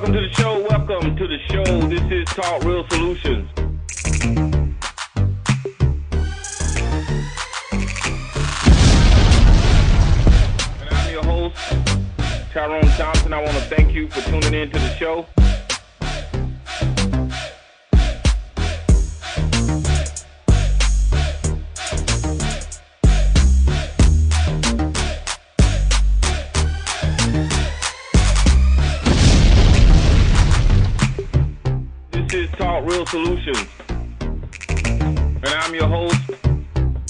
Welcome to the show. Welcome to the show. This is Talk Real Solutions. And I'm your host, Tyrone Thompson. I want to thank you for tuning in to the show. Real Solutions. And I'm your host,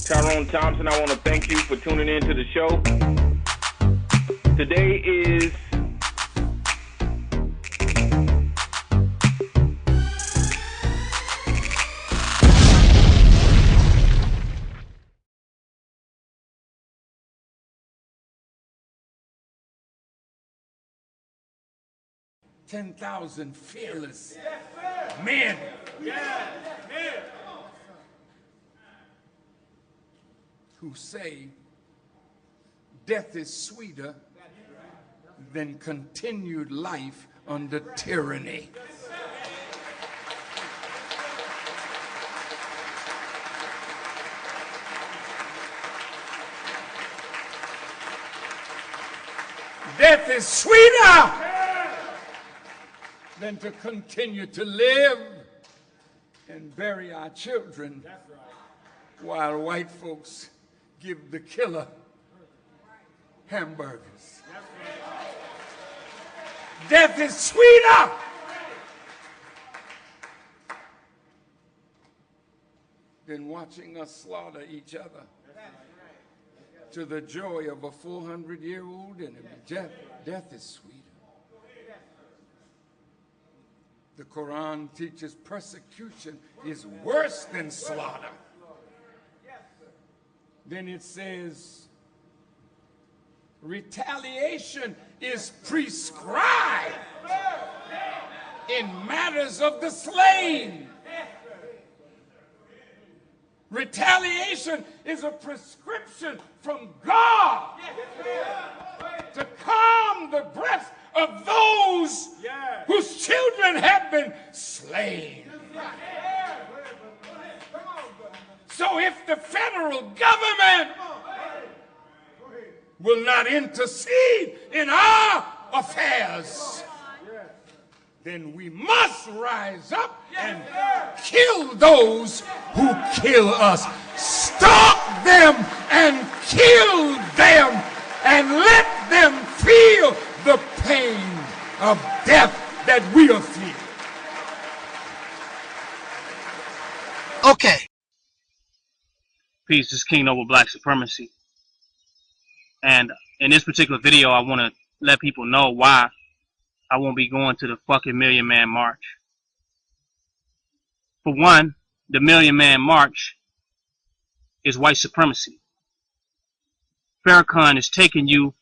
Tyrone Thompson. I want to thank you for tuning in to the show. Today is $10,000 fearless men. Who say death is sweeter than continued life under tyranny. Death is sweeter than to continue to live and bury our children while white folks give the killer hamburgers. Death is sweeter than watching us slaughter each other to the joy of a 400-year-old enemy. Death is sweeter. The Quran teaches persecution is worse than slaughter. Then it says retaliation is prescribed in matters of the slain. Retaliation is a prescription from God to calm the breath of those whose children have been slain. So if the federal government will not intercede in our affairs, then we must rise up and kill those who kill us. Stop them and kill them and let them feel the pain of death that we are feeling. Okay. Peace is king over black supremacy. And in this particular video, I want to let people know why I won't be going to the fucking Million Man March. For one, the Million Man March is white supremacy. Farrakhan is taking you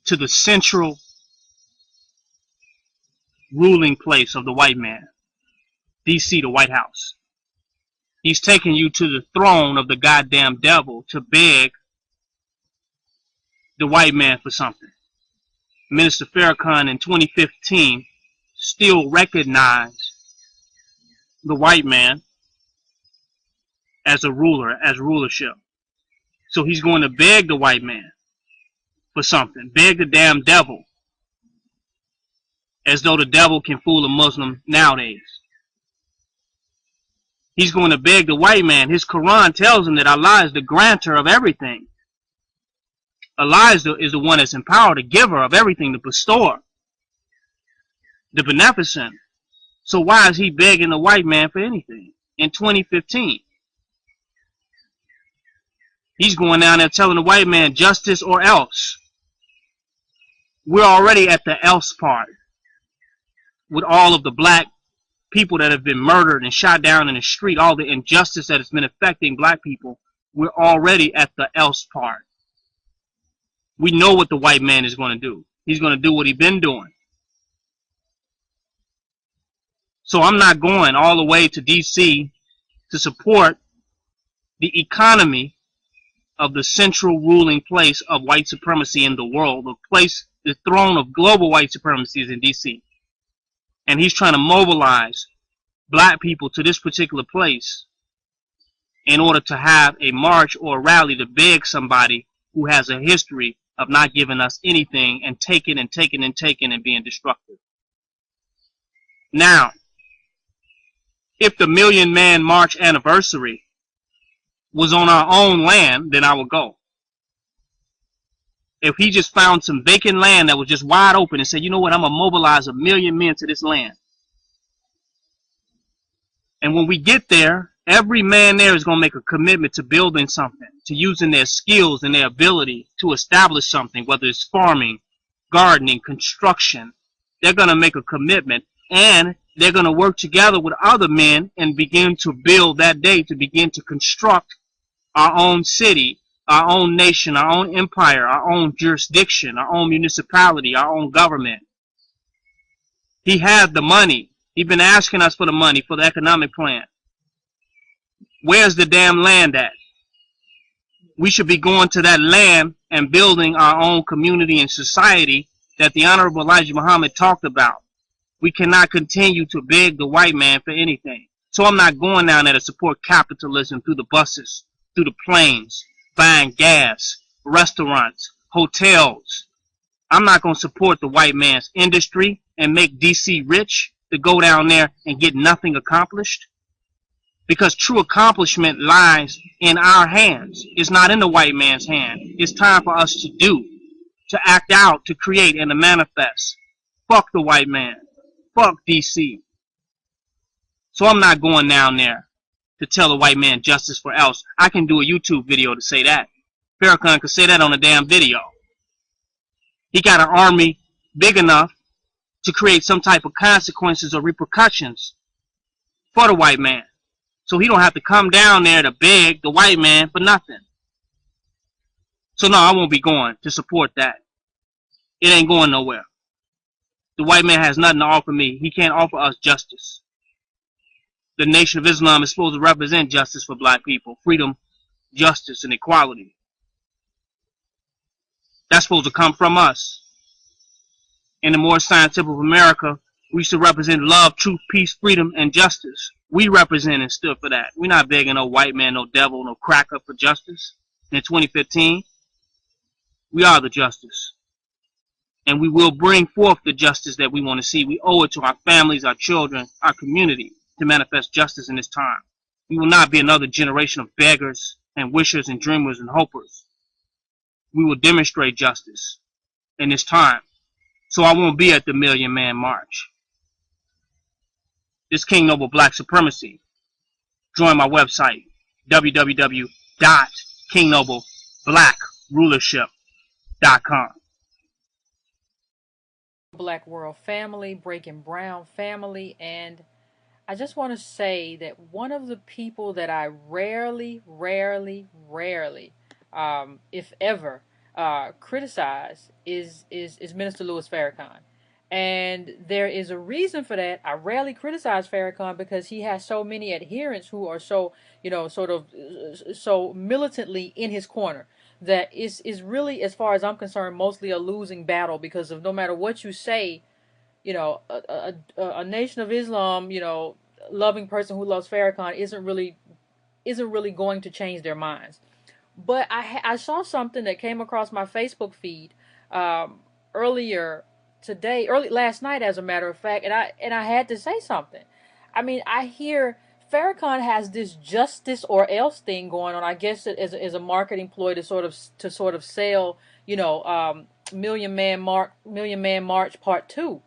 to the central ruling place of the white man, DC, the White House. He's taking you to the throne of the goddamn devil to beg the white man for something. Minister Farrakhan in 2015 still recognized the white man as a ruler, as rulership. So he's going to beg the white man for something. Beg the damn devil. As though the devil can fool a Muslim nowadays. He's going to beg the white man. His Quran tells him that Allah is the grantor of everything. Allah is the one that's empowered, the giver of everything, the bestower, the beneficent. So why is he begging the white man for anything in 2015? He's going down there telling the white man justice or else. We're already at the else part with all of the black people that have been murdered and shot down in the street, all the injustice that has been affecting black people. We're already at the else part. We know what the white man is going to do. He's going to do what he's been doing. So I'm not going all the way to DC to support the economy of the central ruling place of white supremacy in the world. The throne of global white supremacy is in DC. And he's trying to mobilize black people to this particular place in order to have a march or a rally to beg somebody who has a history of not giving us anything and taking and taking and taking and being destructive. Now, if the Million Man March anniversary was on our own land, then I would go. If he just found some vacant land that was just wide open and said, you know what, I'm going to mobilize 1 million men to this land. And when we get there, every man there is going to make a commitment to building something, to using their skills and their ability to establish something, whether it's farming, gardening, construction. They're going to make a commitment, and they're going to work together with other men and begin to build that day, to begin to construct our own city, our own nation, our own empire, our own jurisdiction, our own municipality, our own government. He had the money. He's been asking us for the money for the economic plan. Where's the damn land at? We should be going to that land and building our own community and society that the Honorable Elijah Muhammad talked about. We cannot continue to beg the white man for anything. So I'm not going down there to support capitalism through the buses, through the planes, buying gas, restaurants, hotels. I'm not going to support the white man's industry and make DC rich to go down there and get nothing accomplished. Because true accomplishment lies in our hands. It's not in the white man's hand. It's time for us to do, to act out, to create, and to manifest. Fuck the white man. Fuck DC. So I'm not going down there to tell the white man justice for else. I can do a YouTube video to say that. Farrakhan could say that on a damn video. He got an army big enough to create some type of consequences or repercussions for the white man. So he don't have to come down there to beg the white man for nothing. So no, I won't be going to support that. It ain't going nowhere. The white man has nothing to offer me. He can't offer us justice. The Nation of Islam is supposed to represent justice for black people. Freedom, justice, and equality. That's supposed to come from us. In the more scientific of America, we should represent love, truth, peace, freedom, and justice. We represent and stood for that. We're not begging no white man, no devil, no cracker for justice. In 2015, we are the justice. And we will bring forth the justice that we want to see. We owe it to our families, our children, our community to manifest justice in this time. We will not be another generation of beggars and wishers and dreamers and hopers. We will demonstrate justice in this time. So I won't be at the Million Man March. This King Noble Black Supremacy. Join my website, www.kingnobleBlackRulership.com. Black World family, Breaking Brown family, and I just want to say that one of the people that I rarely, if ever, criticize is Minister Louis Farrakhan. And there is a reason for that. I rarely criticize Farrakhan because he has so many adherents who are so, sort of so militantly in his corner that is really, as far as I'm concerned, mostly a losing battle, because of no matter what you say, a Nation of Islam, loving person who loves Farrakhan isn't really going to change their minds. But I saw something that came across my Facebook feed earlier today, early last night, as a matter of fact, and I had to say something. I mean, I hear Farrakhan has this justice or else thing going on. I guess it is a marketing ploy to sort of sell, Million Man March Part 2.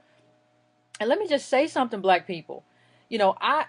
And let me just say something, black people. I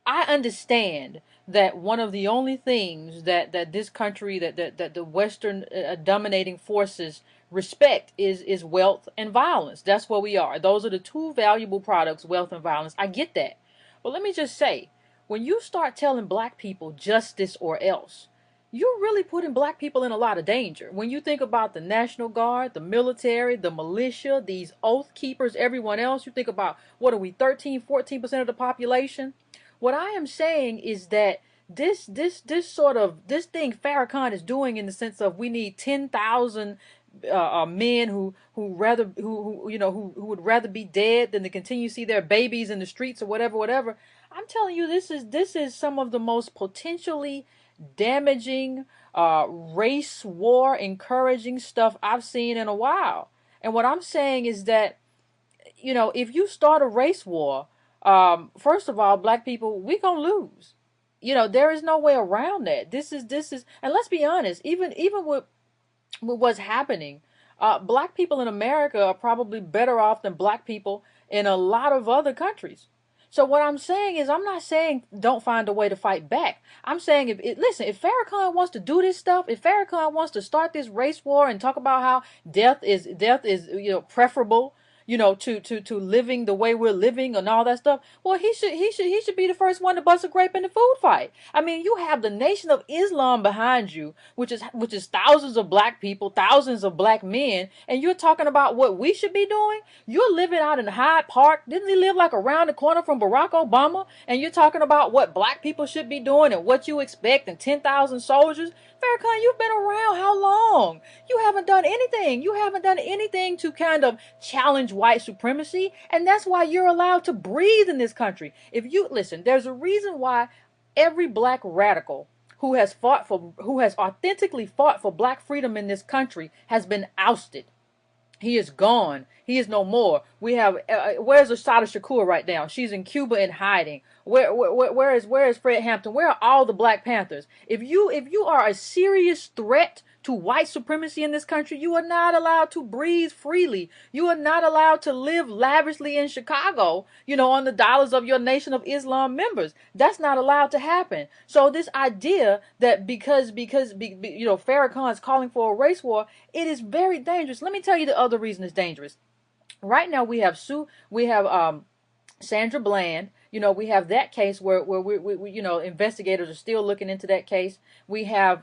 understand that one of the only things that this country, that the Western dominating forces respect is wealth and violence. That's what we are. Those are the two valuable products, wealth and violence. I get that. But let me just say, when you start telling black people justice or else, you're really putting black people in a lot of danger. When you think about the National Guard, the military, the militia, these oath keepers, everyone else, you think about, what are we, 13, 14% of the population? What I am saying is that this thing Farrakhan is doing, in the sense of we need 10,000 men who would rather be dead than to continue to see their babies in the streets or whatever. I'm telling you, this is some of the most potentially damaging, race war encouraging stuff I've seen in a while. And what I'm saying is that, if you start a race war, first of all, black people, we gonna lose. There is no way around that. This is, and let's be honest, even with what's happening, black people in America are probably better off than black people in a lot of other countries. So what I'm saying is, I'm not saying don't find a way to fight back. I'm saying, if Farrakhan wants to do this stuff, if Farrakhan wants to start this race war and talk about how death is preferable, to living the way we're living and all that stuff, well, he should be the first one to bust a grape in the food fight. I mean, you have the Nation of Islam behind you, which is thousands of black people, thousands of black men, and you're talking about what we should be doing? You're living out in Hyde Park. Didn't he live like around the corner from Barack Obama? And you're talking about what black people should be doing and what you expect, and 10,000 soldiers. Farrakhan, you've been around how long? You haven't done anything. You haven't done anything to kind of challenge white supremacy, and that's why you're allowed to breathe in this country. If you listen, there's a reason why every black radical who has authentically fought for black freedom in this country has been ousted. He is gone. He is no more. We have where's Assata Shakur right now? She's in Cuba in hiding. Where is Fred Hampton? Where are all the Black Panthers? If you are a serious threat to white supremacy in this country, you are not allowed to breathe freely. You are not allowed to live lavishly in Chicago, on the dollars of your Nation of Islam members. That's not allowed to happen. So this idea that because Farrakhan is calling for a race war, it is very dangerous. Let me tell you the other reason it's dangerous. Right now we have Sandra Bland. We have that case where we investigators are still looking into that case. We have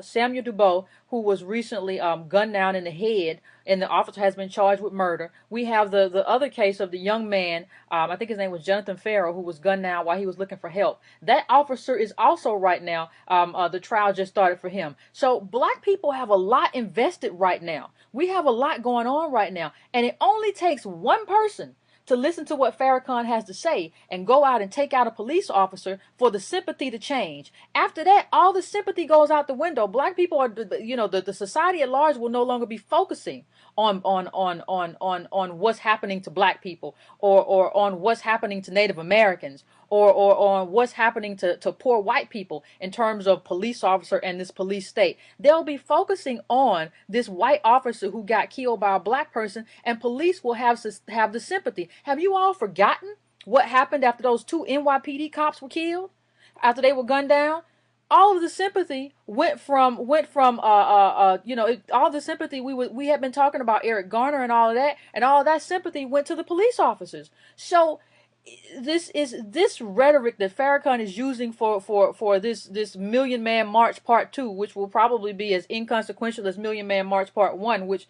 Samuel Dubois, who was recently gunned down in the head, and the officer has been charged with murder. We have the other case of the young man, I think his name was Jonathan Farrell, who was gunned down while he was looking for help. That officer is also right now, the trial just started for him. So black people have a lot invested right now. We have a lot going on right now, and it only takes one person to listen to what Farrakhan has to say and go out and take out a police officer for the sympathy to change. After that, all the sympathy goes out the window. Black people are, the society at large will no longer be focusing on what's happening to black people, or on what's happening to Native Americans, or on what's happening to poor white people in terms of police officer and this police state. They'll be focusing on this white officer who got killed by a black person, and police will have the sympathy. Have you all forgotten what happened after those 2 NYPD cops were killed? After they were gunned down? All of the sympathy went from all the sympathy we had been talking about Eric Garner and all of that sympathy went to the police officers. So this rhetoric that Farrakhan is using for this Million Man March Part 2, which will probably be as inconsequential as Million Man March Part 1, which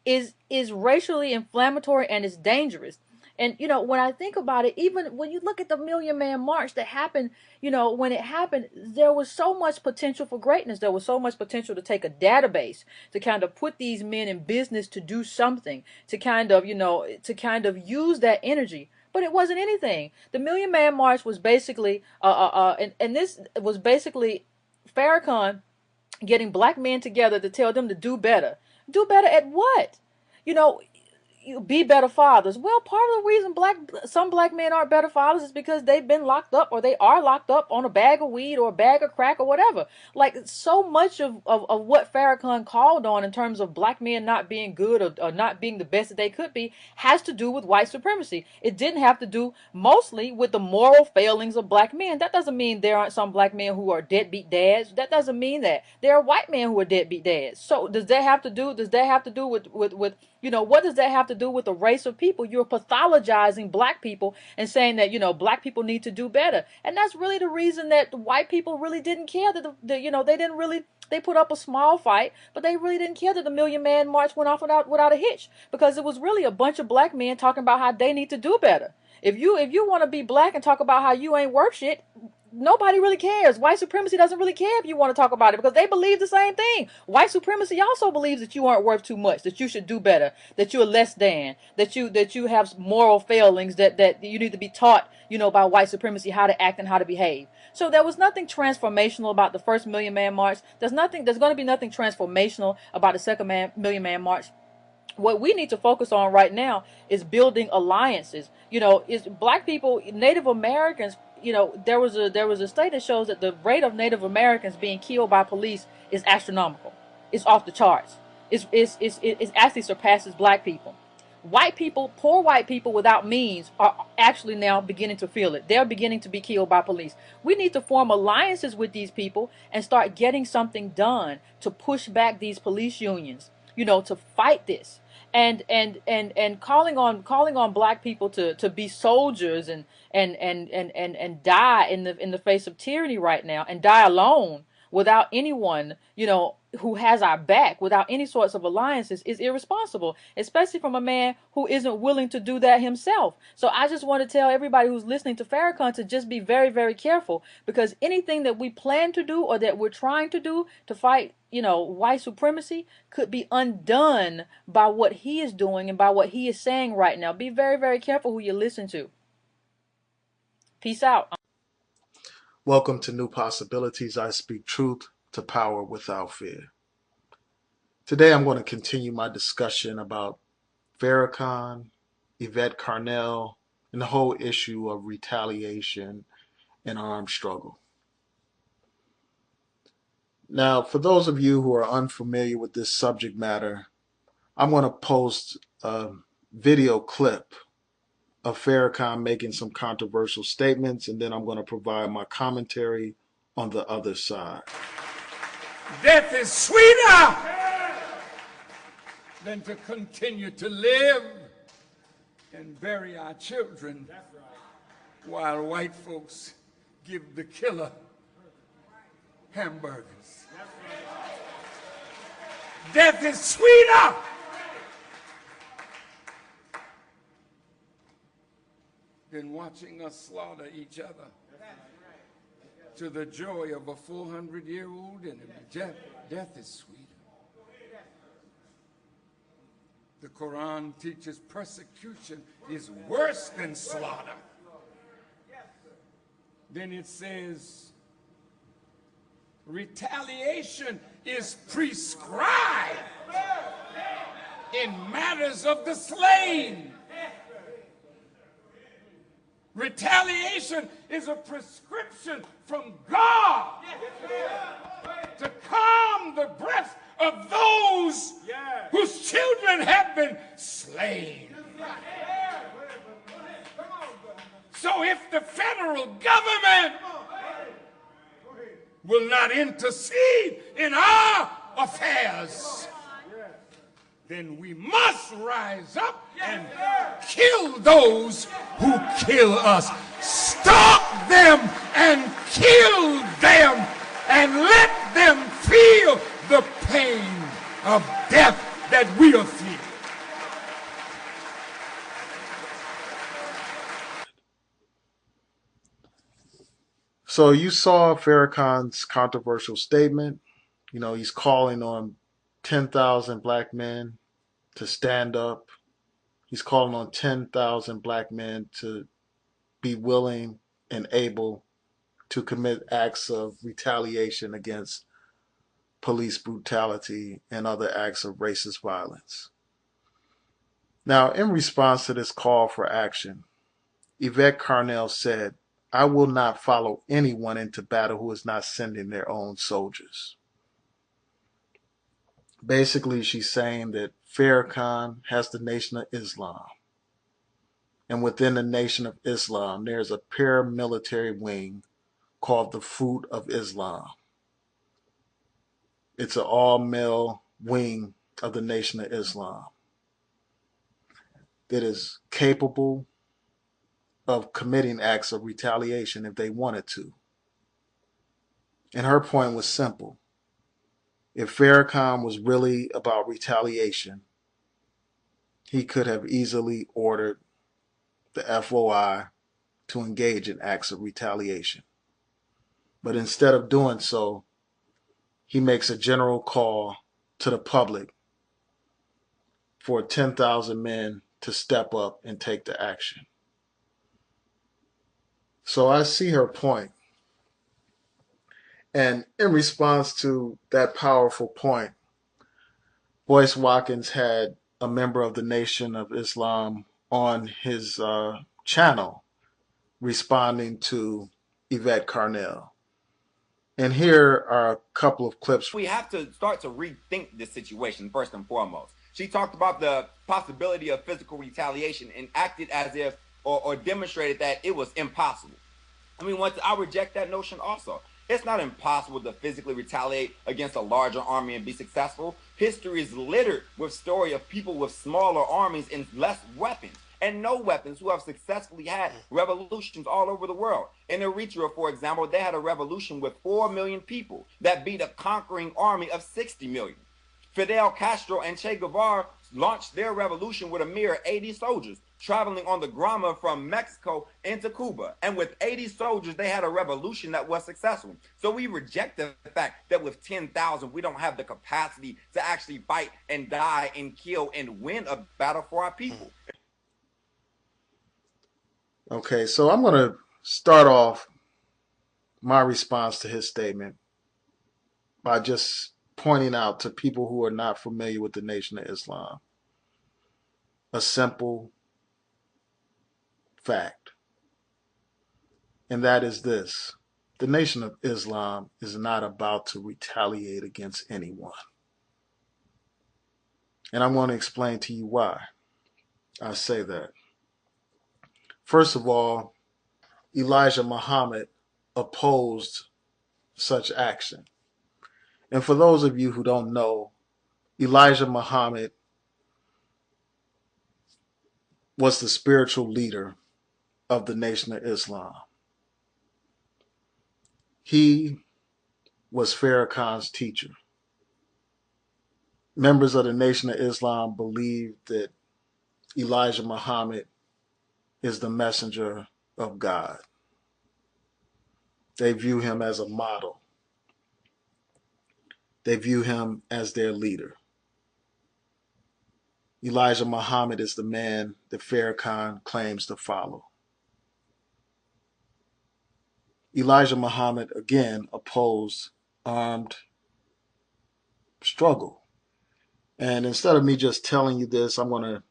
is racially inflammatory and is dangerous. And, you know, when I think about it, even when you look at the Million Man March that happened, you know, when it happened, there was so much potential for greatness. There was so much potential to take a database, to kind of put these men in business to do something, to kind of, you know, to kind of use that energy. But it wasn't anything. The Million Man March was basically, and this was basically Farrakhan getting black men together to tell them to do better. Do better at what? You know, you be better fathers. Well, part of the reason some black men aren't better fathers is because they've been locked up, or they are locked up on a bag of weed or a bag of crack or whatever. Like, so much of what Farrakhan called on in terms of black men not being good or not being the best that they could be has to do with white supremacy. It didn't have to do mostly with the moral failings of black men. That doesn't mean there aren't some black men who are deadbeat dads. That doesn't mean that. There are white men who are deadbeat dads. So does that have to do with you know, what does that have to do with the race of people? You're pathologizing black people and saying that, you know, black people need to do better. And that's really the reason that the white people really didn't care that, you know, they put up a small fight, but they really didn't care that the Million Man March went off without a hitch, because it was really a bunch of black men talking about how they need to do better. If you want to be black and talk about how you ain't worth shit, nobody really cares. White supremacy doesn't really care if you want to talk about it, because they believe the same thing. White supremacy also believes that you aren't worth too much, that you should do better, that you're less than, that you have moral failings, that you need to be taught, you know, by white supremacy how to act and how to behave. So there was nothing transformational about the first Million Man March. There's going to be nothing transformational about the second Million Man March. What we need to focus on right now is building alliances. You know, is black people, Native Americans. You know, there was a study that shows that the rate of Native Americans being killed by police is astronomical. It's off the charts. It actually surpasses black people. White people, poor white people without means, are actually now beginning to feel it. They're beginning to be killed by police. We need to form alliances with these people and start getting something done to push back these police unions, you know, to fight this. And calling on black people to be soldiers and die in the face of tyranny right now, and die alone without anyone, you know, who has our back, without any sorts of alliances, is irresponsible, especially from a man who isn't willing to do that himself. So I just want to tell everybody who's listening to Farrakhan to just be very, very careful, because anything that we plan to do or that we're trying to do to fight, you know, white supremacy could be undone by what he is doing and by what he is saying right now. Be very, very careful who you listen to. Peace out. Welcome to New Possibilities. I speak truth to power without fear. Today I'm going to continue my discussion about Farrakhan, Yvette Carnell, and the whole issue of retaliation and armed struggle. Now, for those of you who are unfamiliar with this subject matter, I'm going to post a video clip of Farrakhan making some controversial statements, and then I'm going to provide my commentary on the other side. Death is sweeter than to continue to live and bury our children while white folks give the killer hamburgers. Death is sweeter than watching us slaughter each other to the joy of a 400-year-old enemy. Death is sweeter. The Quran teaches persecution is worse than slaughter. Then it says retaliation is prescribed in matters of the slain. Retaliation is a prescription from God to calm the breath of those whose children have been slain. So if the federal government will not intercede in our affairs, then we must rise up and kill those who kill us. Stop them and kill them and let them feel the pain of death that we are feeling. So you saw Farrakhan's controversial statement. You know, he's calling on 10,000 black men to stand up. He's calling on 10,000 black men to be willing and able to commit acts of retaliation against police brutality and other acts of racist violence. Now, in response to this call for action, Yvette Carnell said, "I will not follow anyone into battle who is not sending their own soldiers." Basically, she's saying that Farrakhan has the Nation of Islam. And within the Nation of Islam, there's a paramilitary wing called the Fruit of Islam. It's an all-male wing of the Nation of Islam that is capable of committing acts of retaliation if they wanted to. And her point was simple. If Farrakhan was really about retaliation, he could have easily ordered the FOI to engage in acts of retaliation. But instead of doing so, he makes a general call to the public for 10,000 men to step up and take the action. So I see her point. And in response to that powerful point, Boyce Watkins had a member of the Nation of Islam on his channel responding to Yvette Carnell. And here are a couple of clips. We have to start to rethink this situation first and foremost. She talked about the possibility of physical retaliation and acted as if or demonstrated that it was impossible. I mean, I reject that notion also. It's not impossible to physically retaliate against a larger army and be successful. History is littered with story of people with smaller armies and less weapons and no weapons who have successfully had revolutions all over the world. In Eritrea, for example, they had a revolution with 4 million people that beat a conquering army of 60 million. Fidel Castro and Che Guevara launched their revolution with a mere 80 soldiers, traveling on the Grama from Mexico into Cuba. And with 80 soldiers, they had a revolution that was successful. So we reject the fact that with 10,000, we don't have the capacity to actually fight and die and kill and win a battle for our people. Okay, so I'm going to start off my response to his statement by just pointing out to people who are not familiar with the Nation of Islam a simple fact. And that is this: the Nation of Islam is not about to retaliate against anyone. And I'm going to explain to you why I say that. First of all, Elijah Muhammad opposed such action. And for those of you who don't know, Elijah Muhammad was the spiritual leader of the Nation of Islam. He was Farrakhan's teacher. Members of the Nation of Islam believe that Elijah Muhammad is the messenger of God. They view him as a model. They view him as their leader. Elijah Muhammad is the man that Farrakhan claims to follow. Elijah Muhammad, again, opposed armed struggle. And instead of me just telling you this, I'm going to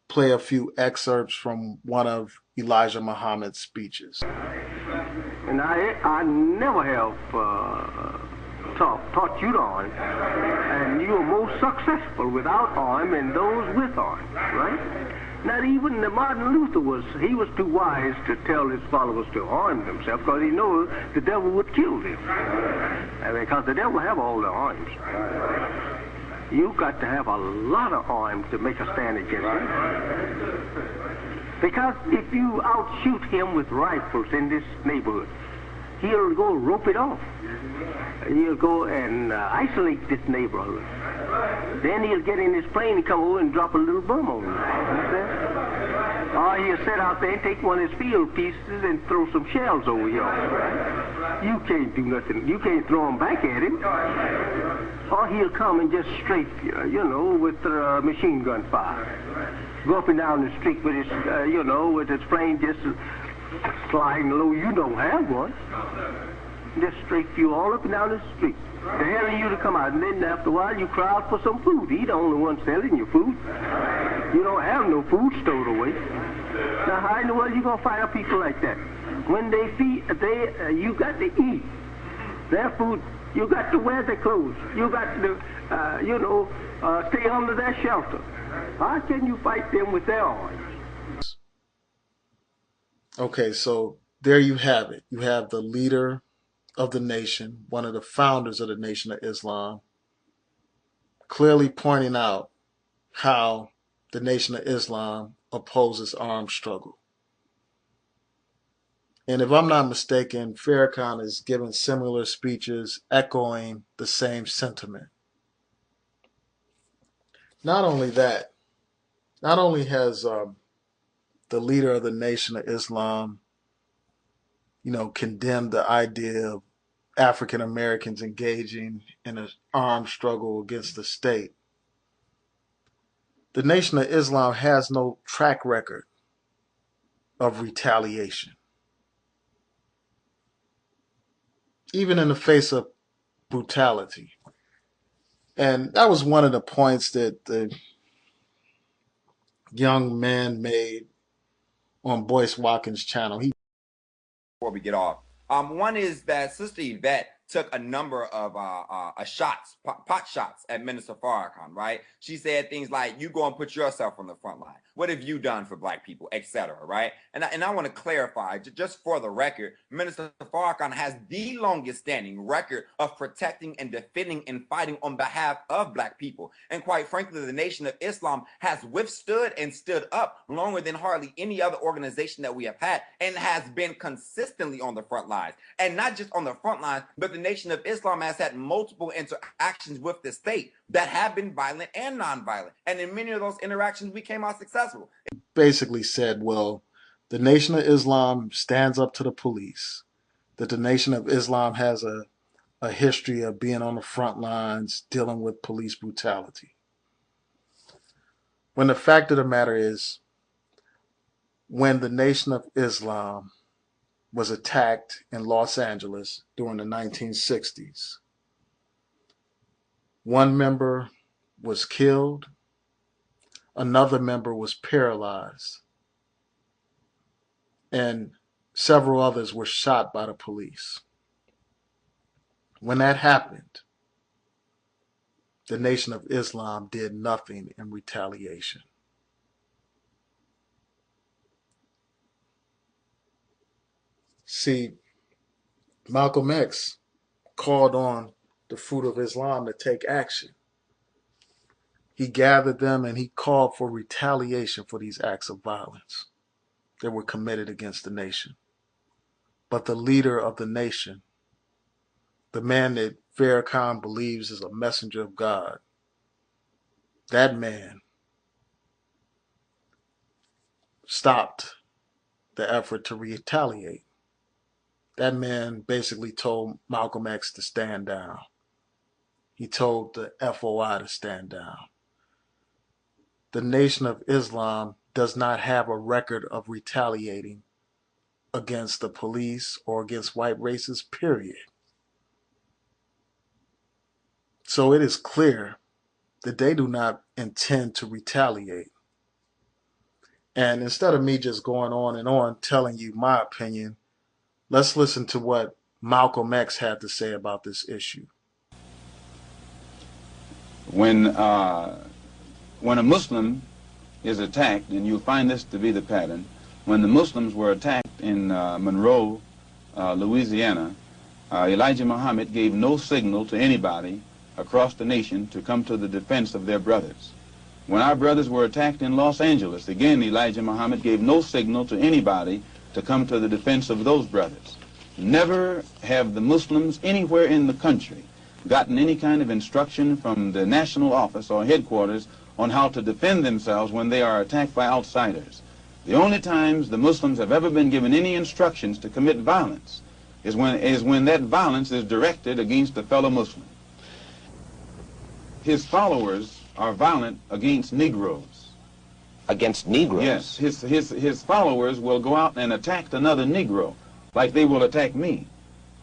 play a few excerpts from one of Elijah Muhammad's speeches. And I never have taught you to arm, and you are most successful without arm and those with arm, right? Not even Martin Luther was too wise to tell his followers to arm themselves, because he knows the devil would kill them. I mean, because the devil have all the arms. You've got to have a lot of arms to make a stand against him. Because if you outshoot him with rifles in this neighborhood, he'll go rope it off. He'll go and isolate this neighborhood. Then he'll get in his plane and come over and drop a little bomb on you. Or he'll sit out there and take one of his field pieces and throw some shells over you. You can't do nothing. You can't throw them back at him. Or he'll come and just strafe you, you know, with machine gun fire. Go up and down the street with his, you know, with his plane just sliding low. You don't have one. Just strafe you all up and down the street. Daring you to come out, and then after a while you cry out for some food. He's the only one selling you food. You don't have no food stowed away. Now how in the world you gonna find out people like that? When they feed, you got to eat their food. You got to wear their clothes. You got to, you know, stay under their shelter. How can you fight them with their arms? Okay, so there you have it. You have the leader of the nation, one of the founders of the Nation of Islam, clearly pointing out how the Nation of Islam opposes armed struggle. And if I'm not mistaken, Farrakhan is giving similar speeches echoing the same sentiment. Not only that, not only has the leader of the Nation of Islam, you know, condemned the idea of African Americans engaging in an armed struggle against the state, the Nation of Islam has no track record of retaliation. Even in the face of brutality. And that was one of the points that the young man made on Boyce Watkins' channel. Before we get off, one is that Sister Yvette took a number of shots, pot shots at Minister Farrakhan, right? She said things like, you go and put yourself on the front line. What have you done for black people, etc., right? And I want to clarify, just for the record, Minister Farrakhan has the longest standing record of protecting and defending and fighting on behalf of black people. And quite frankly, the Nation of Islam has withstood and stood up longer than hardly any other organization that we have had, and has been consistently on the front lines. And not just on the front lines, but the Nation of Islam has had multiple interactions with the state that have been violent and non-violent. And in many of those interactions, we came out successful. Basically said, well, the Nation of Islam stands up to the police, that the Nation of Islam has a history of being on the front lines, dealing with police brutality. When the fact of the matter is, when the Nation of Islam was attacked in Los Angeles during the 1960s, one member was killed, another member was paralyzed, and several others were shot by the police. When that happened, the Nation of Islam did nothing in retaliation. See, Malcolm X called on the Fruit of Islam to take action. He gathered them and he called for retaliation for these acts of violence that were committed against the nation. But the leader of the nation, the man that Farrakhan believes is a messenger of God, that man stopped the effort to retaliate. That man basically told Malcolm X to stand down. He told the FOI to stand down. The Nation of Islam does not have a record of retaliating against the police or against white racists, period. So it is clear that they do not intend to retaliate. And instead of me just going on and on telling you my opinion, let's listen to what Malcolm X had to say about this issue. When a Muslim is attacked, and you'll find this to be the pattern, when the Muslims were attacked in Monroe, Louisiana, Elijah Muhammad gave no signal to anybody across the nation to come to the defense of their brothers. When our brothers were attacked in Los Angeles, again Elijah Muhammad gave no signal to anybody to come to the defense of those brothers. never have the Muslims anywhere in the country gotten any kind of instruction from the national office or headquarters on how to defend themselves when they are attacked by outsiders. The only times the Muslims have ever been given any instructions to commit violence is when that violence is directed against a fellow Muslim. His followers are violent against Negroes. Against Negroes? Yes, his followers will go out and attack another Negro, like they will attack me,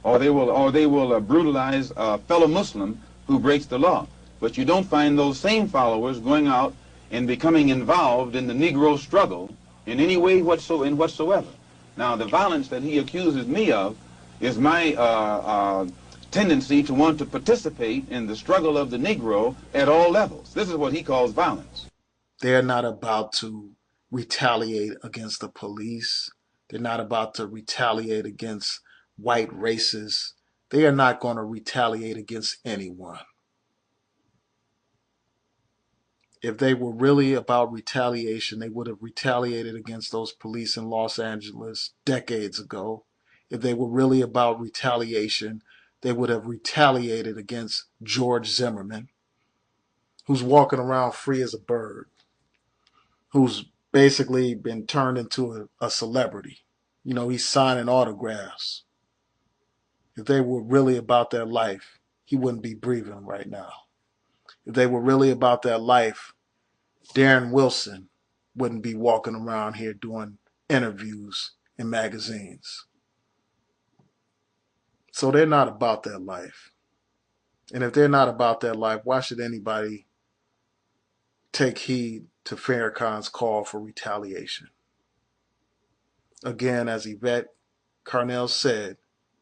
or they will brutalize a fellow Muslim who breaks the law. But you don't find those same followers going out and becoming involved in the Negro struggle in any way whatsoever. Now, the violence that he accuses me of is my tendency to want to participate in the struggle of the Negro at all levels. This is what he calls violence. They're not about to retaliate against the police. They're not about to retaliate against white racists. They are not going to retaliate against anyone. If they were really about retaliation, they would have retaliated against those police in Los Angeles decades ago. If they were really about retaliation, they would have retaliated against George Zimmerman, who's walking around free as a bird, who's basically been turned into a celebrity. You know, he's signing autographs. If they were really about their life, he wouldn't be breathing right now. If they were really about their life, Darren Wilson wouldn't be walking around here doing interviews in magazines. So they're not about their life. And if they're not about their life, why should anybody take heed to Farrakhan's call for retaliation? Again, as Yvette Carnell said,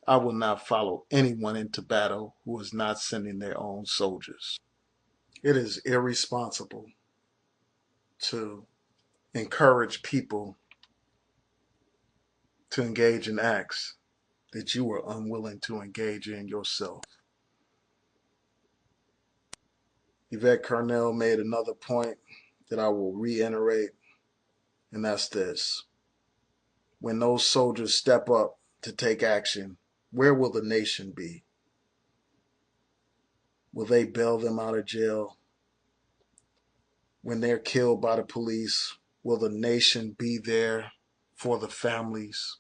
I will not follow anyone into battle who is not sending their own soldiers. It is irresponsible to encourage people to engage in acts that you are unwilling to engage in yourself. Yvette Carnell made another point that I will reiterate, and that's this. When those soldiers step up to take action, where will the nation be? Will they bail them out of jail? When they're killed by the police, will the nation be there for the families?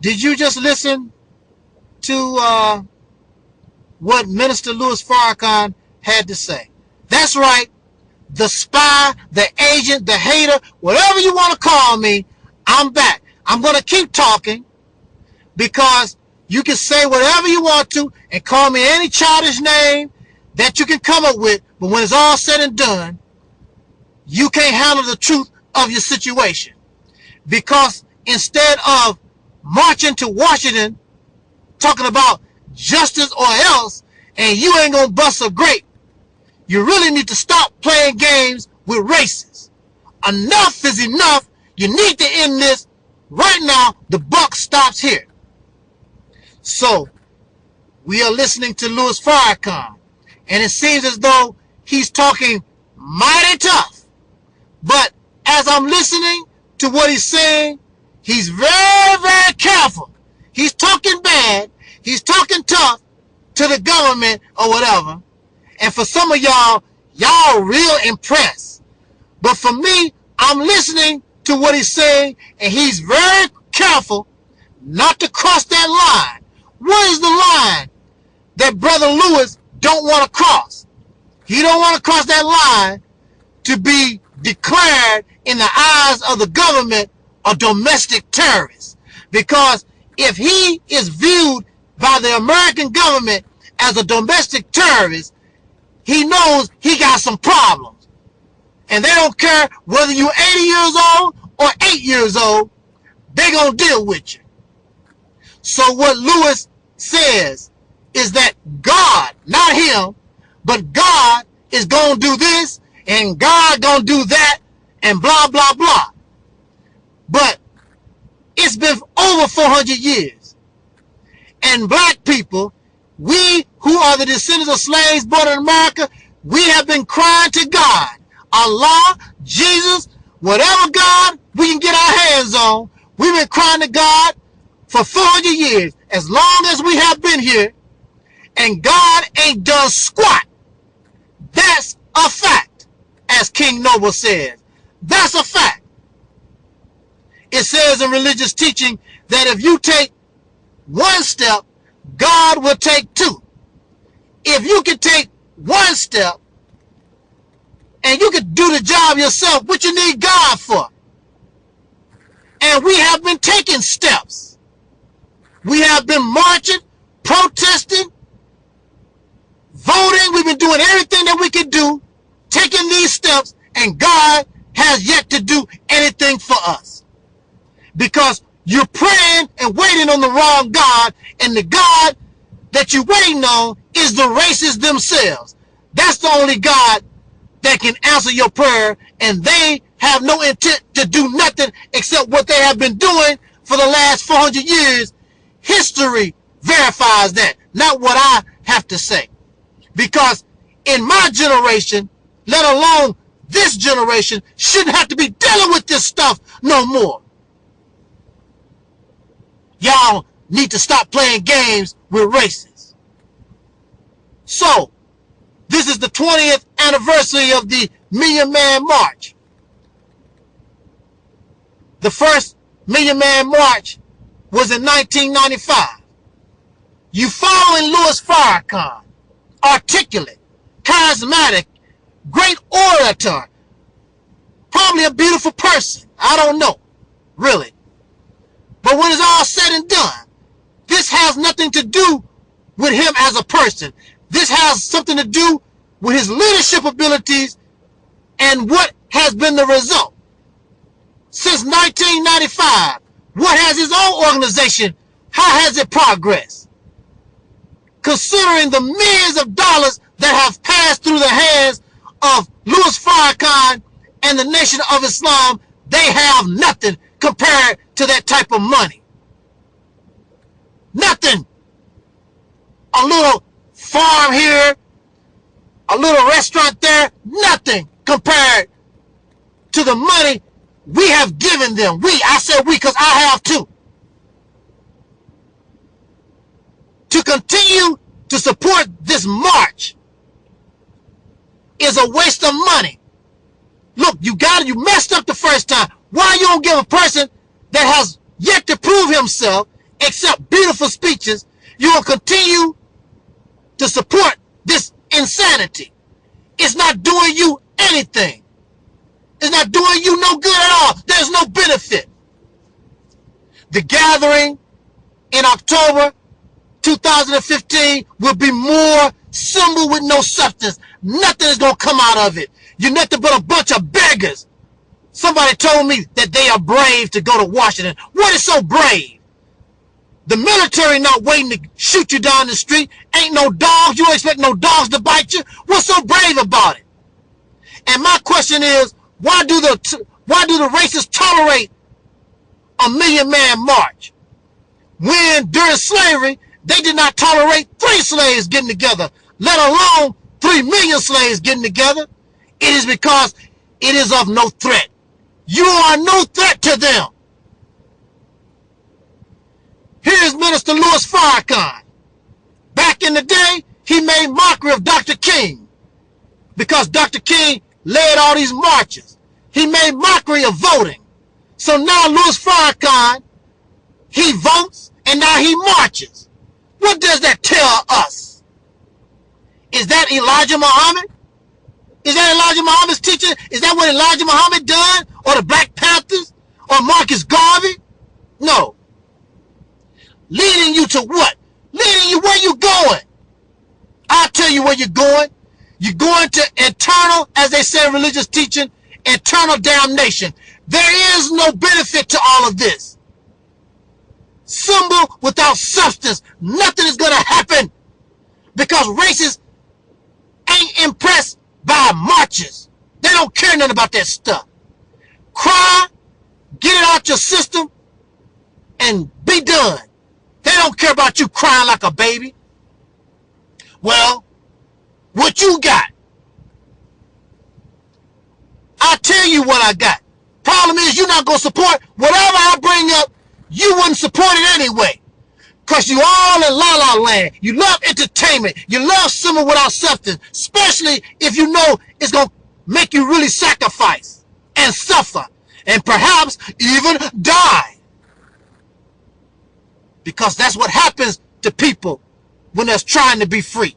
Did you just listen to what Minister Louis Farrakhan had to say? That's right. The spy, the agent, the hater, whatever you want to call me, I'm back. I'm going to keep talking because you can say whatever you want to and call me any childish name that you can come up with, but when it's all said and done, you can't handle the truth of your situation. Because instead of marching to Washington talking about justice or else, and you ain't gonna bust a grape, you really need to stop playing games with racists. Enough is enough. You need to end this right now. The buck stops here. So we are listening to Louis Farrakhan, and it seems as though he's talking mighty tough. But as I'm listening to what he's saying, he's very, very careful. He's talking bad. He's talking tough to the government or whatever. And for some of y'all, y'all real impressed. But for me, I'm listening to what he's saying, and he's very careful not to cross that line. What is the line that Brother Lewis don't want to cross? He don't want to cross that line to be declared in the eyes of the government a domestic terrorist. Because if he is viewed by the American government as a domestic terrorist, he knows he got some problems. And they don't care whether you're 80 years old or 8 years old, they're going to deal with you. So what Lewis says is that God, not him, but God is going to do this and God going to do that and blah, blah, blah. But it's been over 400 years. And black people, we who are the descendants of slaves born in America, we have been crying to God, Allah, Jesus, whatever God we can get our hands on. We've been crying to God for 400 years, as long as we have been here, and God ain't done squat. That's a fact, as King Noble says. That's a fact. It says in religious teaching that if you take one step, God will take two. If you can take one step and you can do the job yourself, what you need God for? And we have been taking steps. We have been marching, protesting, voting. We've been doing everything that we could do, taking these steps, and God has yet to do anything for us. Because you're praying and waiting on the wrong God, and the God that you're waiting on is the racists themselves. That's the only God that can answer your prayer, and they have no intent to do nothing except what they have been doing for the last 400 years. History verifies that, not what I have to say. Because in my generation, let alone this generation, shouldn't have to be dealing with this stuff no more. Y'all need to stop playing games with racists. So, this is the 20th anniversary of the Million Man March. The first Million Man March was in 1995. You following Louis Farrakhan, articulate, charismatic, great orator, probably a beautiful person. I don't know, really. But when it's all said and done, this has nothing to do with him as a person. This has something to do with his leadership abilities and what has been the result. Since 1995, what has his own organization, how has it progressed? Considering the millions of dollars that have passed through the hands of Louis Farrakhan and the Nation of Islam, they have nothing compared to that type of money. Nothing. A little farm here, a little restaurant there, nothing compared to the money we have given them. I said we because I have too. To continue to support this march is a waste of money. Look, you messed up the first time. Why you don't give a person that has yet to prove himself, except beautiful speeches, you will continue to support this insanity? It's not doing you anything. It's not doing you no good at all. There's no benefit. The gathering in October 2015 will be more symbol with no substance. Nothing is going to come out of it. You're nothing but a bunch of beggars. Somebody told me that they are brave to go to Washington. What is so brave? The military not waiting to shoot you down the street. Ain't no dogs. You don't expect no dogs to bite you. What's so brave about it? And my question is, why do the racists tolerate a Million Man March when during slavery they did not tolerate 3 slaves getting together, let alone 3 million slaves getting together? It is because it is of no threat. You are no threat to them. Here is Minister Louis Farrakhan. Back in the day, he made mockery of Dr. King because Dr. King led all these marches. He made mockery of voting. So now Louis Farrakhan, he votes and now he marches. What does that tell us? Is that Elijah Muhammad? Is that Elijah Muhammad's teaching? Is that what Elijah Muhammad done? Or the Black Panthers? Or Marcus Garvey? No. Leading you to what? Leading you where you going. I'll tell you where you're going. You're going to eternal, as they say in religious teaching, eternal damnation. There is no benefit to all of this. Symbol without substance. Nothing is going to happen. Because racists ain't impressed by marches. They don't care nothing about that stuff. Cry, get it out your system, and be done. They don't care about you crying like a baby. Well, what you got? I'll tell you what I got. problem is you're not going to support whatever I bring up. You wouldn't support it anyway. Because you all in la-la land. You love entertainment. You love swimming without substance. Especially if you know it's going to make you really sacrifice and suffer. And perhaps even die. Because that's what happens to people when they're trying to be free.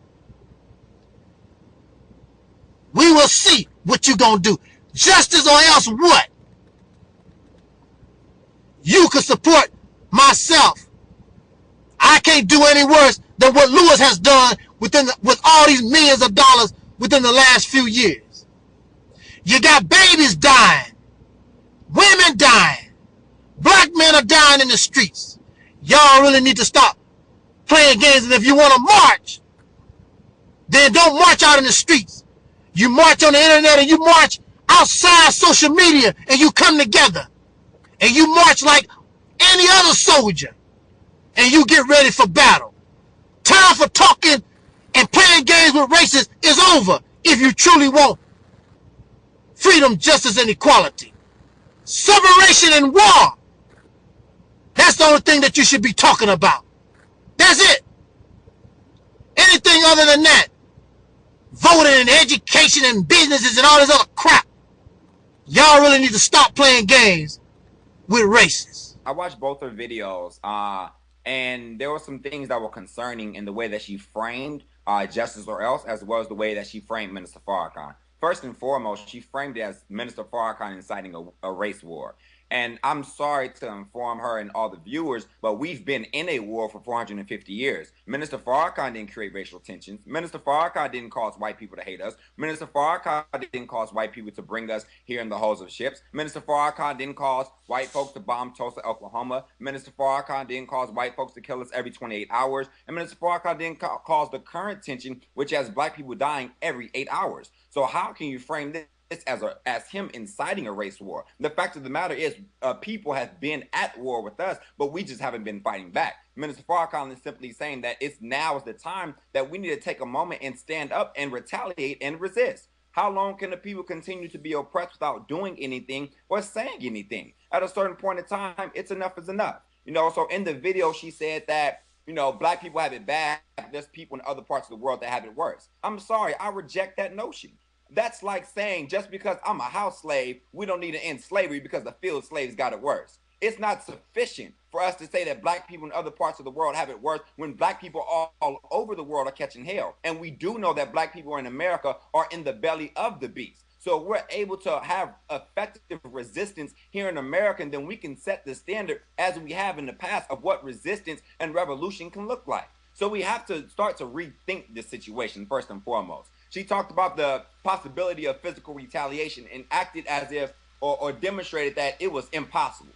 We will see what you're going to do. Justice or else what? You can support myself. I can't do any worse than what Lewis has done with all these millions of dollars within the last few years. You got babies dying, women dying, black men are dying in the streets. Y'all really need to stop playing games, and if you want to march, then don't march out in the streets. You march on the internet and you march outside social media and you come together and you march like any other soldier. And you get ready for battle. Time for talking and playing games with racists is over if you truly want freedom, justice, and equality. Separation and war. That's the only thing that you should be talking about. That's it. Anything other than that, voting and education and businesses and all this other crap, y'all really need to stop playing games with racists. I watched both her videos. And there were some things that were concerning in the way that she framed Justice or Else, as well as the way that she framed Minister Farrakhan. First and foremost, she framed it as Minister Farrakhan inciting a race war. And I'm sorry to inform her and all the viewers, but we've been in a war for 450 years. Minister Farrakhan didn't create racial tensions. Minister Farrakhan didn't cause white people to hate us. Minister Farrakhan didn't cause white people to bring us here in the hulls of ships. Minister Farrakhan didn't cause white folks to bomb Tulsa, Oklahoma. Minister Farrakhan didn't cause white folks to kill us every 28 hours. And Minister Farrakhan didn't cause the current tension, which has black people dying every 8 hours. So how can you frame this as him inciting a race war? The fact of the matter is people have been at war with us, but we just haven't been fighting back. Minister Farrakhan is simply saying that now is the time that we need to take a moment and stand up and retaliate and resist. How long can the people continue to be oppressed without doing anything or saying anything? At a certain point in time, it's enough is enough. You know, so in the video, she said that, you know, black people have it bad. There's people in other parts of the world that have it worse. I'm sorry, I reject that notion. That's like saying just because I'm a house slave, we don't need to end slavery because the field slaves got it worse. It's not sufficient for us to say that black people in other parts of the world have it worse when black people all over the world are catching hell. And we do know that black people in America are in the belly of the beast. So if we're able to have effective resistance here in America, then we can set the standard as we have in the past of what resistance and revolution can look like. So we have to start to rethink this situation first and foremost. She talked about the possibility of physical retaliation and acted as if or demonstrated that it was impossible.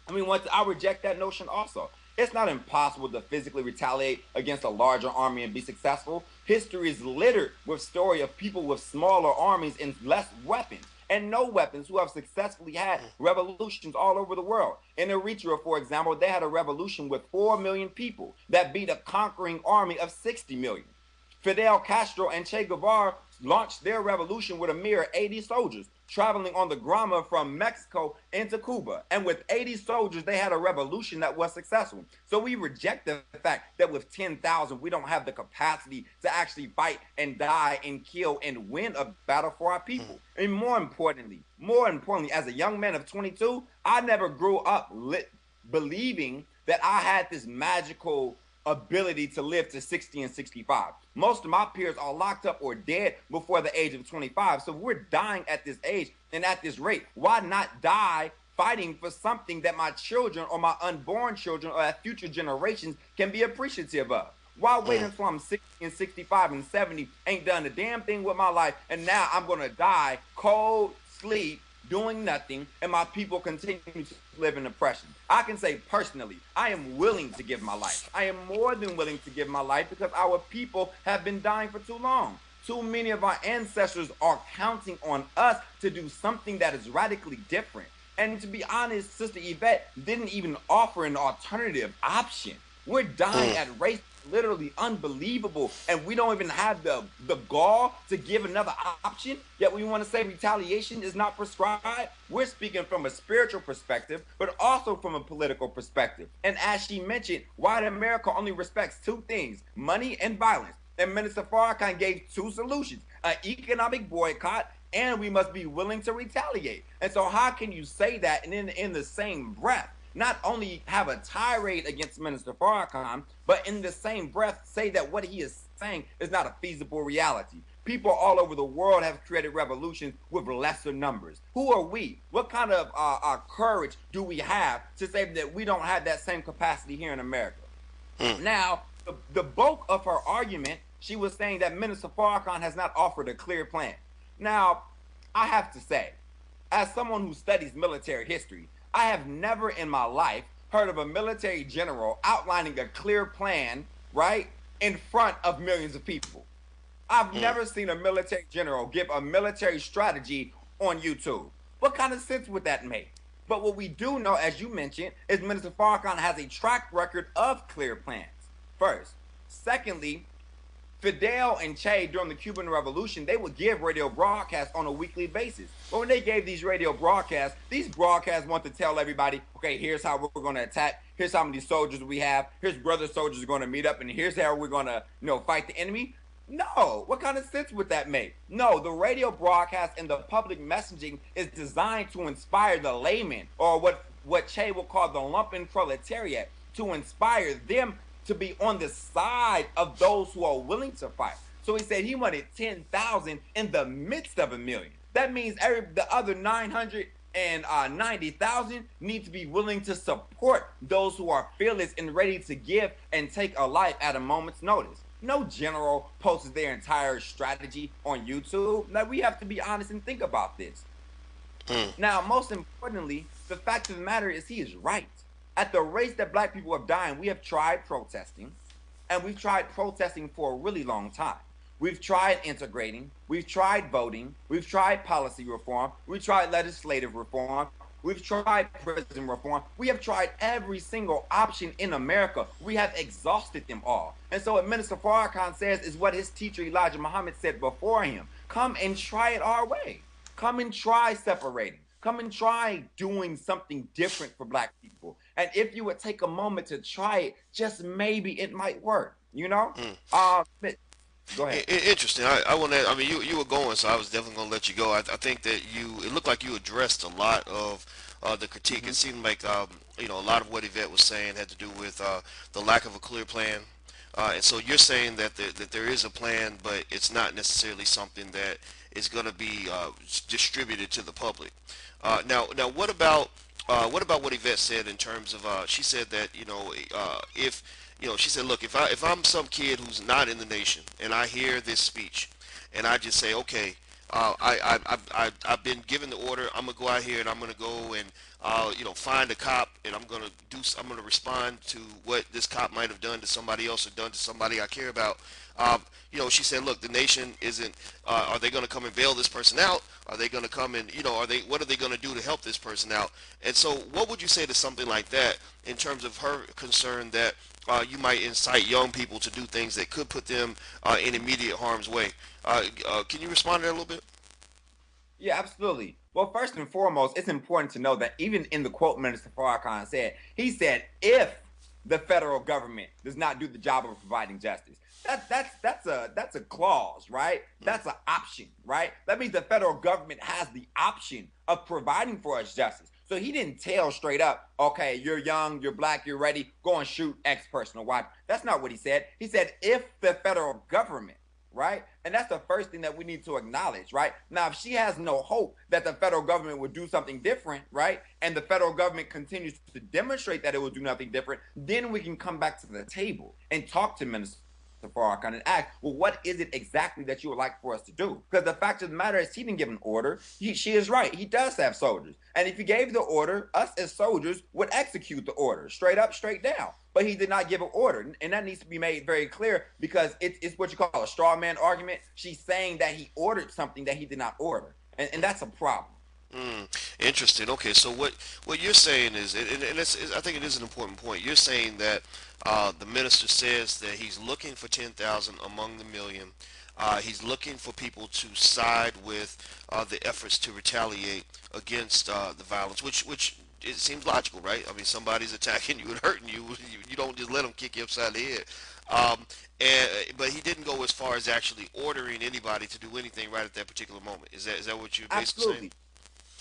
I mean, I reject that notion also. It's not impossible to physically retaliate against a larger army and be successful. History is littered with story of people with smaller armies and less weapons and no weapons who have successfully had revolutions all over the world. In Eritrea, for example, they had a revolution with 4 million people that beat a conquering army of 60 million. Fidel Castro and Che Guevara launched their revolution with a mere 80 soldiers, traveling on the Grama from Mexico into Cuba. And with 80 soldiers, they had a revolution that was successful. So we reject the fact that with 10,000, we don't have the capacity to actually fight and die and kill and win a battle for our people. And more importantly, as a young man of 22, I never grew up believing that I had this magical ability to live to 60 and 65. Most of my peers are locked up or dead before the age of 25. So we're dying at this age and at this rate. Why not die fighting for something that my children or my unborn children or future generations can be appreciative of? Why wait until I'm 60 and 65 and 70, ain't done a damn thing with my life, and now I'm going to die cold, sleep, doing nothing, and my people continue to live in oppression? I can say personally, I am willing to give my life. I am more than willing to give my life because our people have been dying for too long. Too many of our ancestors are counting on us to do something that is radically different. And to be honest, Sister Yvette didn't even offer an alternative option. We're dying at rates literally unbelievable, and we don't even have the gall to give another option. Yet we want to say retaliation is not prescribed. We're speaking from a spiritual perspective, but also from a political perspective. And as she mentioned, white America only respects two things: money and violence. And Minister Farrakhan gave two solutions: an economic boycott, and we must be willing to retaliate. And so how can you say that and in the same breath not only have a tirade against Minister Farrakhan, but in the same breath say that what he is saying is not a feasible reality? People all over the world have created revolutions with lesser numbers. Who are we? What kind of courage do we have to say that we don't have that same capacity here in America? Now, the bulk of her argument, she was saying that Minister Farrakhan has not offered a clear plan. Now, I have to say, as someone who studies military history, I have never in my life heard of a military general outlining a clear plan, right, in front of millions of people. I've never seen a military general give a military strategy on YouTube. What kind of sense would that make? But what we do know, as you mentioned, is Minister Farrakhan has a track record of clear plans, first. Secondly, Fidel and Che, during the Cuban Revolution, they would give radio broadcasts on a weekly basis. But when they gave these radio broadcasts, these broadcasts want to tell everybody, okay, here's how we're going to attack. Here's how many soldiers we have. Here's brother soldiers are going to meet up, and here's how we're going to, fight the enemy. No. What kind of sense would that make? No, the radio broadcast and the public messaging is designed to inspire the layman, or what Che will call the lumpen proletariat, to inspire them to be on the side of those who are willing to fight. So he said he wanted 10,000 in the midst of 1 million. That means the other 990,000 need to be willing to support those who are fearless and ready to give and take a life at a moment's notice. No general posts their entire strategy on YouTube. Now, we have to be honest and think about this. Now, most importantly, the fact of the matter is he is right. At the rates that black people are dying, we have tried protesting, and we've tried protesting for a really long time. We've tried integrating, we've tried voting, we've tried policy reform, we've tried legislative reform, we've tried prison reform. We have tried every single option in America. We have exhausted them all. And so what Minister Farrakhan says is what his teacher Elijah Muhammad said before him: come and try it our way. Come and try separating. Come and try doing something different for black people. And if you would take a moment to try it, just maybe it might work, Go ahead. Interesting. I want to. I mean, you were going, so I was definitely going to let you go. I think that it looked like you addressed a lot of the critique. It seemed like a lot of what Yvette was saying had to do with the lack of a clear plan. And so you're saying that there is a plan, but it's not necessarily something that is going to be distributed to the public. Now, what about what Yvette said in terms of she said that she said, look, if I'm some kid who's not in the nation and I hear this speech and I just say, okay, I've been given the order, I'm gonna go out here and I'm gonna go and find a cop, and I'm gonna respond to what this cop might have done to somebody else or done to somebody I care about. She said, look, the nation isn't, are they going to come and bail this person out? Are they going to come and, what are they going to do to help this person out? And so what would you say to something like that in terms of her concern that you might incite young people to do things that could put them in immediate harm's way? Can you respond to that a little bit? Yeah, absolutely. Well, first and foremost, it's important to know that even in the quote Minister Farrakhan said, he said, if the federal government does not do the job of providing justice. That's a clause, right? That's an option, right? That means the federal government has the option of providing for us justice. So he didn't tell straight up, okay, you're young, you're black, you're ready, go and shoot X person or Y. That's not what he said. He said, if the federal government, right? And that's the first thing that we need to acknowledge, right? Now, if she has no hope that the federal government would do something different, right? And the federal government continues to demonstrate that it will do nothing different, then we can come back to the table and talk to Minister Farrakhan and ask, well, what is it exactly that you would like for us to do? Because the fact of the matter is he didn't give an order. She is right. He does have soldiers. And if he gave the order, us as soldiers would execute the order straight up, straight down. But he did not give an order. And that needs to be made very clear because it's what you call a straw man argument. She's saying that he ordered something that he did not order. And that's a problem. Interesting. Okay, so what you're saying is, and I think it is an important point. You're saying that the minister says that he's looking for 10,000 among the million. He's looking for people to side with the efforts to retaliate against the violence, which it seems logical, right? I mean, somebody's attacking you and hurting you. You don't just let them kick you upside the head. Um, but he didn't go as far as actually ordering anybody to do anything right at that particular moment. Is that what you're basically saying? Absolutely.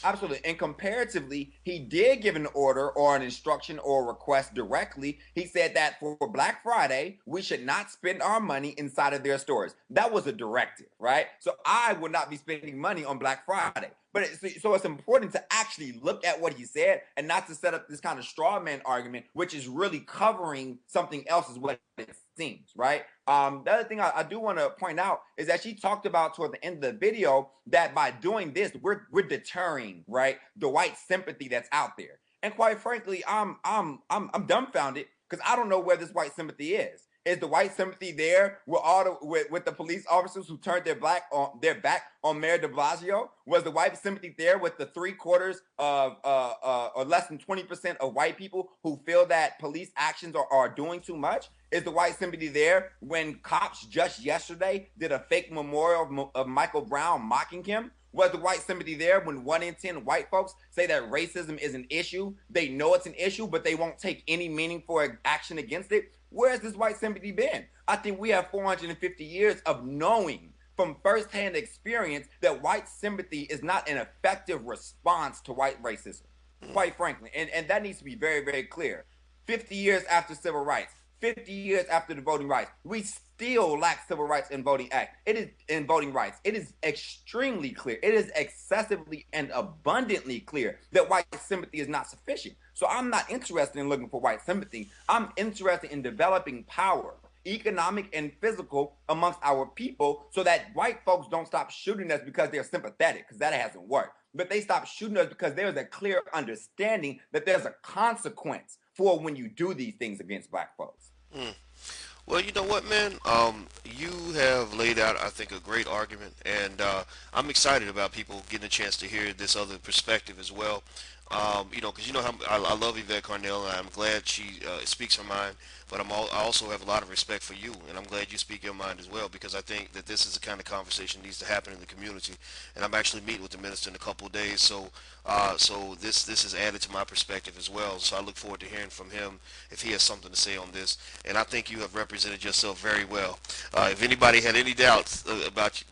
Absolutely. And comparatively, he did give an order or an instruction or a request directly. He said that for Black Friday, we should not spend our money inside of their stores. That was a directive, right? So I would not be spending money on Black Friday. But so it's important to actually look at what he said and not to set up this kind of straw man argument, which is really covering something else is what it seems, right? The other thing I do want to point out is that she talked about toward the end of the video that by doing this, we're deterring, right, the white sympathy that's out there. And quite frankly, I'm dumbfounded because I don't know where this white sympathy is. Is the white sympathy there with the police officers who turned their back on Mayor de Blasio? Was the white sympathy there with the 3/4 of or less than 20% of white people who feel that police actions are doing too much? Is the white sympathy there when cops just yesterday did a fake memorial of Michael Brown mocking him? Was the white sympathy there when 1 in 10 white folks say that racism is an issue? They know it's an issue, but they won't take any meaningful action against it. Where has this white sympathy been? I think we have 450 years of knowing from firsthand experience that white sympathy is not an effective response to white racism, quite frankly. And that needs to be very, very clear. 50 years after civil rights, 50 years after the voting rights, we still lack civil rights and voting act. It is in voting rights. It is extremely clear. It is excessively and abundantly clear that white sympathy is not sufficient. So I'm not interested in looking for white sympathy. I'm interested in developing power, economic and physical, amongst our people so that white folks don't stop shooting us because they're sympathetic, because that hasn't worked. But they stop shooting us because there's a clear understanding that there's a consequence for when you do these things against black folks. Well, you know what, man? You have laid out, I think, a great argument, and I'm excited about people getting a chance to hear this other perspective as well. Because you know how I love Yvette Carnell, and I'm glad she speaks her mind. But I also have a lot of respect for you, and I'm glad you speak your mind as well, because I think that this is the kind of conversation that needs to happen in the community. And I'm actually meeting with the minister in a couple of days, so this is added to my perspective as well. So I look forward to hearing from him if he has something to say on this. And I think you have represented yourself very well. If anybody had any doubts about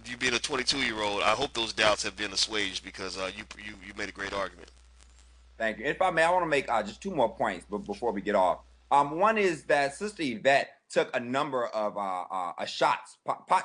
you being a 22-year-old, I hope those doubts have been assuaged, because you made a great argument. Thank you. If I may, I want to make just 2 more points before we get off. One is that Sister Yvette took a number of pot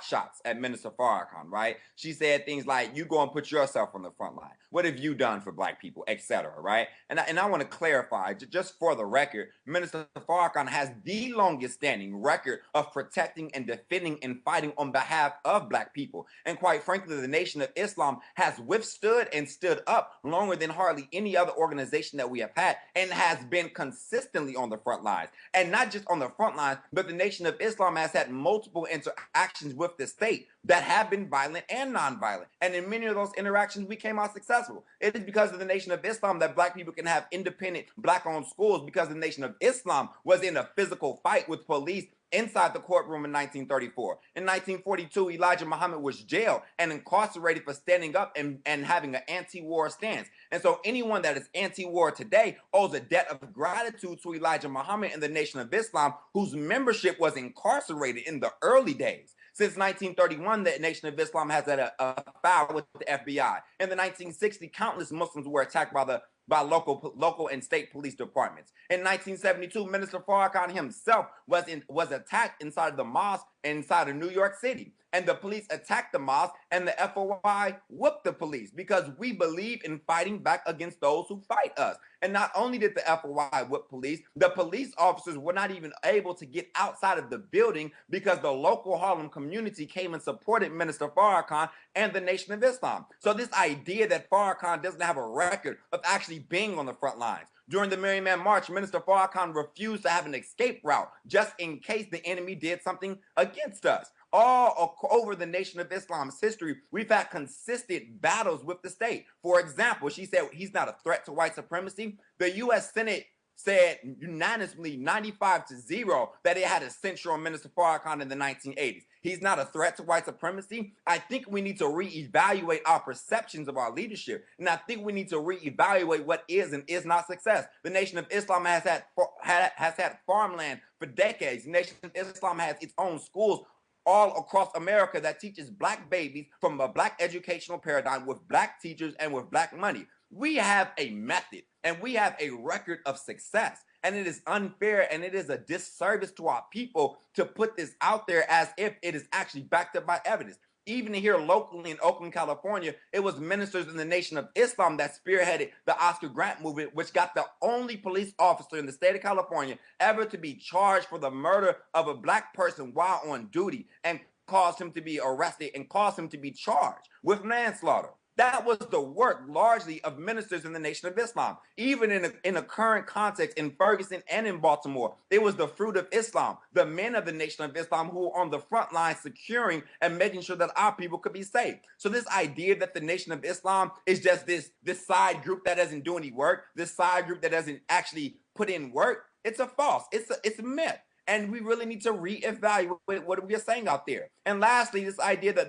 shots at Minister Farrakhan, right? She said things like, you go and put yourself on the front line. What have you done for black people, etc., right? And I want to clarify, just for the record, Minister Farrakhan has the longest standing record of protecting and defending and fighting on behalf of black people. And quite frankly, the Nation of Islam has withstood and stood up longer than hardly any other organization that we have had, and has been consistently on the front lines. And not just on the front lines, but the Nation of Islam has had multiple interactions with the state that have been violent and nonviolent. And in many of those interactions, we came out successful. It is because of the Nation of Islam that black people can have independent black-owned schools, because the Nation of Islam was in a physical fight with police inside the courtroom in 1934. In 1942, Elijah Muhammad was jailed and incarcerated for standing up and having an anti-war stance. And so anyone that is anti-war today owes a debt of gratitude to Elijah Muhammad and the Nation of Islam, whose membership was incarcerated in the early days. Since 1931, the Nation of Islam has had a foul with the FBI. In the 1960s, countless Muslims were attacked by local and state police departments. In 1972, Minister Farrakhan himself was attacked inside of the mosque inside of New York City. And the police attacked the mosque, and the FOI whooped the police, because we believe in fighting back against those who fight us. And not only did the FOI whoop police, the police officers were not even able to get outside of the building because the local Harlem community came and supported Minister Farrakhan and the Nation of Islam. So this idea that Farrakhan doesn't have a record of actually being on the front lines. During the Merry Man March, Minister Farrakhan refused to have an escape route just in case the enemy did something against us. All over the Nation of Islam's history, we've had consistent battles with the state. For example, she said he's not a threat to white supremacy. The U.S. Senate said unanimously 95-0 that it had a censure on Minister Farrakhan in the 1980s. He's not a threat to white supremacy. I think we need to reevaluate our perceptions of our leadership. And I think we need to reevaluate what is and is not success. The Nation of Islam has had farmland for decades. The Nation of Islam has its own schools all across America that teaches black babies from a black educational paradigm with black teachers and with black money. We have a method and we have a record of success. And it is unfair and it is a disservice to our people to put this out there as if it is actually backed up by evidence. Even here locally in Oakland, California, it was ministers in the Nation of Islam that spearheaded the Oscar Grant movement, which got the only police officer in the state of California ever to be charged for the murder of a black person while on duty and caused him to be arrested and caused him to be charged with manslaughter. That was the work largely of ministers in the Nation of Islam. Even in a current context in Ferguson and in Baltimore, it was the fruit of Islam, the men of the Nation of Islam who were on the front line securing and making sure that our people could be safe. So this idea that the Nation of Islam is just this side group that doesn't do any work, this side group that doesn't actually put in work, it's a false, it's a myth. And we really need to reevaluate what we are saying out there. And lastly, this idea that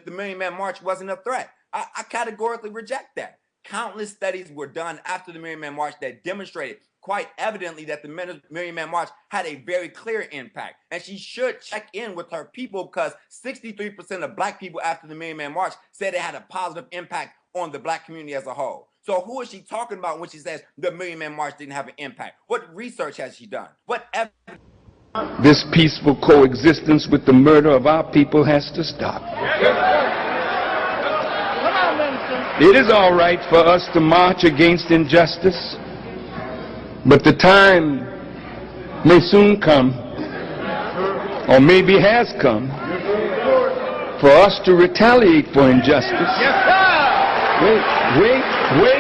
the Million Man March wasn't a threat. I categorically reject that. Countless studies were done after the Million Man March that demonstrated quite evidently that the Million Man March had a very clear impact. And she should check in with her people because 63% of black people after the Million Man March said it had a positive impact on the black community as a whole. So who is she talking about when she says the Million Man March didn't have an impact? What research has she done? What evidence? This peaceful coexistence with the murder of our people has to stop. It is all right for us to march against injustice, but the time may soon come, or maybe has come, for us to retaliate for injustice. Wait.